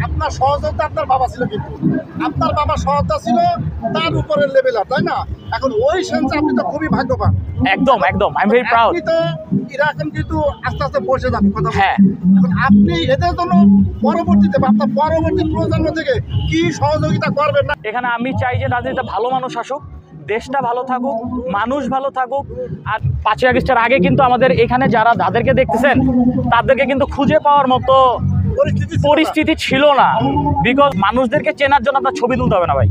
আপনার সহযোদ্ধা আপনার বাবা ছিল, কিন্তু আপনার বাবা সহযোদ্ধা ছিল তার উপরের লেভেলার, তাই না? এখন ওই সেন্সে আপনি তো খুবই ভাগ্যবান। একদম একদম, আই এম ভেরি প্রাউড। আপনি তো এরা এখন কিন্তু আস্তে আস্তে বসে যাবে কথা বলতে। হ্যাঁ। এখন আপনি এদের জন্য পরবর্তীতে বা আপনার পরবর্তী প্রজন্ম থেকে কি সহযোগিতা করবেন না? এখানে আমি চাই যে রাজনীতিতে ভালো মানুষ আসুক, দেশটা ভালো থাকুক, মানুষ ভালো থাকুক। আর 5ই আগস্টের আগে কিন্তু আমাদের এখানে যারা যাদেরকে দেখতেছেন তাদেরকে কিন্তু খুঁজে পাওয়ার মতো পরিস্থিতি ছিল না। বিকজ মানুষদেরকে চেনার জন্য আপনার ছবি তুলতে হবে না ভাই।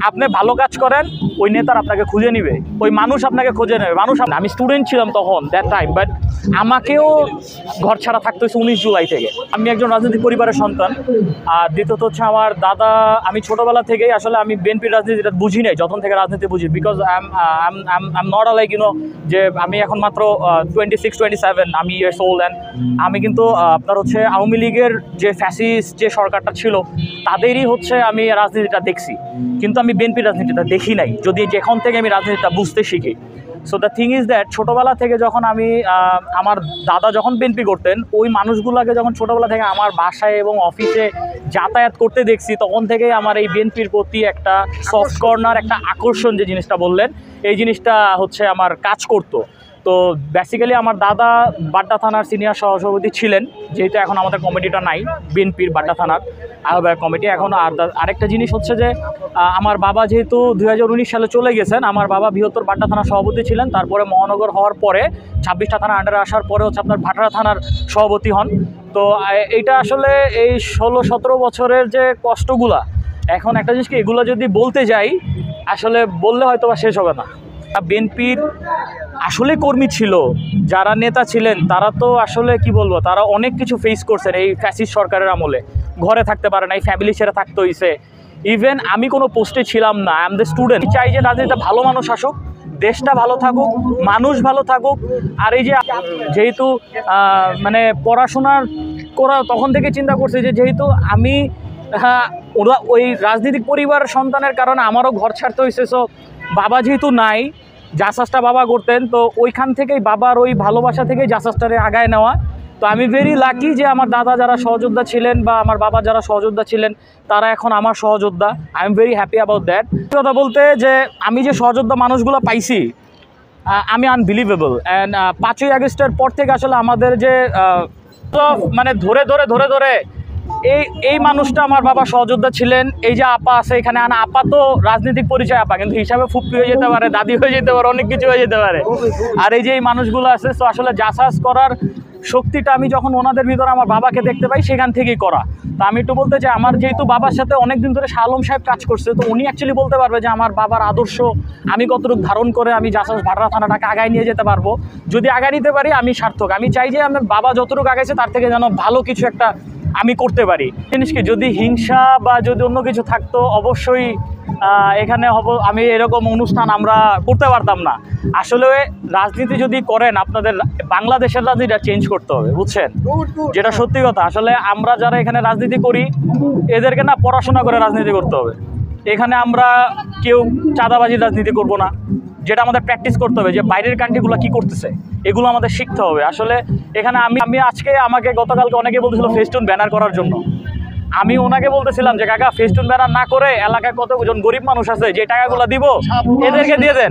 আপনি ভালো কাজ করেন, ওই নেতার আপনাকে খুঁজে নিবে, ওই মানুষ আপনাকে খুঁজে নেবে। মানুষ, আমি স্টুডেন্ট ছিলাম তখন দ্যাট টাইম, বাট আমাকেও ঘর ছাড়া থাকতে হয়েছে 19 জুলাই থেকে। আমি একজন রাজনৈতিক পরিবারের সন্তান। আর দ্বিতীয়ত হচ্ছে আমার দাদা, আমি ছোটোবেলা থেকেই আসলে আমি বিএনপির রাজনীতিটা বুঝি নাই, যখন থেকে রাজনীতি বুঝি। Because I am not like যে আমি এখন মাত্র 26-27, আমি ইয়ার্স ওল্ড। অ্যান্ড আমি কিন্তু আপনার হচ্ছে আওয়ামী লীগের যে ফ্যাসিস্ট যে সরকারটা ছিল তাদেরই হচ্ছে আমি রাজনীতিটা দেখছি, কিন্তু আমি বিএনপির রাজনীতিটা দেখি নাই, যদি যেখান থেকে আমি রাজনীতিটা বুঝতে শিখি। So the thing is that ছোটোবেলা থেকে যখন আমি আমার দাদা যখন বিএনপি করতেন, ওই মানুষগুলোকে যখন ছোটোবেলা থেকে আমার বাসায় এবং অফিসে যাতায়াত করতে দেখছি, তখন থেকেই আমার এই বিএনপির প্রতি একটা সফট কর্নার, একটা আকর্ষণ, যে জিনিসটা বললেন, এই জিনিসটা হচ্ছে আমার কাজ করতো। তো বেসিক্যালি আমার দাদা বাড্ডা থানার সিনিয়র সহসভাপতি ছিলেন, যেহেতু এখন আমাদের কমিটিটা নাই বিএনপির বাড্ডা থানার আহ্বায়ক কমিটি এখন। আরেকটা জিনিস হচ্ছে যে আমার বাবা যেহেতু 2019 সালে চলে গেছেন, আমার বাবা বৃহত্তর বাড্ডা থানার সভাপতি ছিলেন, তারপরে মহানগর হওয়ার পরে 26টা থানা আন্ডারে আসার পরে হচ্ছে আপনার ভাটারা থানার সভাপতি হন। তো এইটা আসলে এই 16-17 বছরের যে কষ্টগুলা, এখন একটা জিনিস কি, এগুলো যদি বলতে যাই আসলে বললে হয়তো বা শেষ হবে না। বিএনপির আসলে কর্মী ছিল, যারা নেতা ছিলেন, তারা তো আসলে কি বলবো, তারা অনেক কিছু ফেস করছেন এই ফ্যাসিস্ট সরকারের আমলে। ঘরে থাকতে পারে না, এই ফ্যামিলি ছেড়ে থাকতে হয়েছে। ইভেন আমি কোনো পোস্টে ছিলাম না, আই এম দ্য স্টুডেন্ট। চাই যে রাজনীতিতে ভালো মানুষ আসুক, দেশটা ভালো থাকুক, মানুষ ভালো থাকুক। আর এই যে যেহেতু মানে পড়াশোনার করা তখন থেকে চিন্তা করছে যে যেহেতু আমি ওরা ওই রাজনৈতিক পরিবার সন্তানের কারণে আমারও ঘর ছাড়তে হয়েছে। সো বাবা যেহেতু নাই, জাসাসটা বাবা করতেন, তো ওইখান থেকেই বাবার ওই ভালোবাসা থেকেই জাসাসটারে আগায় নেওয়া। তো আমি ভেরি লাকি যে আমার দাদা যারা সহযোদ্ধা ছিলেন বা আমার বাবা যারা সহযোদ্ধা ছিলেন তারা এখন আমার সহযোদ্ধা। I am very happy about that. কথা বলতে যে আমি যে সহযোদ্ধা মানুষগুলো পাইছি, আমি আনবিলিভেবল। অ্যান্ড 5ই আগস্টের পর থেকে আসলে আমাদের যে মানে ধরে ধরে ধরে ধরে এই মানুষটা আমার বাবা সহযোদ্ধা ছিলেন। এই যে আপা আছে এখানে, আপা তো রাজনৈতিক পরিচয় আপা, কিন্তু হিসাবে ফুপ্পি হয়ে যেতে পারে, দাদি হয়ে যেতে পারে, অনেক কিছু হয়ে যেতে পারে। আর এই যে এই মানুষগুলো আছে, তো আসলে জাসাস করার শক্তিটা আমি যখন ওনাদের ভিতরে আমার বাবাকে দেখতে পাই, সেখান থেকেই করা। তো আমি একটু বলতে চাই, আমার যেহেতু বাবার সাথে অনেকদিন ধরে শাহ আলম সাহেব কাজ করছে, তো উনি অ্যাকচুয়ালি বলতে পারবে যে আমার বাবার আদর্শ আমি কতটুকু ধারণ করে আমি জাসাস ভাটারা থানাটাকে আগায় নিয়ে যেতে পারবো। যদি আগায় নিতে পারি আমি সার্থক। আমি চাই যে আমার বাবা যতটুকু আগাইছে তার থেকে যেন ভালো কিছু একটা আমি করতে পারি। জিনিস কি, যদি হিংসা বা যদি অন্য কিছু থাকতো অবশ্যই এখানে আমি এরকম অনুষ্ঠান আমরা করতে পারতাম না। আসলে রাজনীতি যদি করেন, আপনাদের বাংলাদেশের রাজনীতিটা চেঞ্জ করতে হবে, বুঝছেন? যেটা সত্যি কথা। আসলে আমরা যারা এখানে রাজনীতি করি, এদেরকে না পড়াশোনা করে রাজনীতি করতে হবে। এখানে আমরা কেউ চাঁদাবাজির রাজনীতি করব না, যেটা আমাদের প্র্যাকটিস করতে হবে, যে বাইরের কান্ট্রিগুলো কী করতেছে এগুলো আমাদের শিখতে হবে। আসলে এখানে আমি আজকে আমাকে গতকালকে অনেকে বলতেছিল ফেস্টুন ব্যানার করার জন্য। আমি ওনাকে বলতেছিলাম যে কাকা, ফেস্টুন ব্যানার না করে এলাকায় কতজন গরিব মানুষ আছে, যে টাকাগুলো দিব এদেরকে দিয়ে দেন।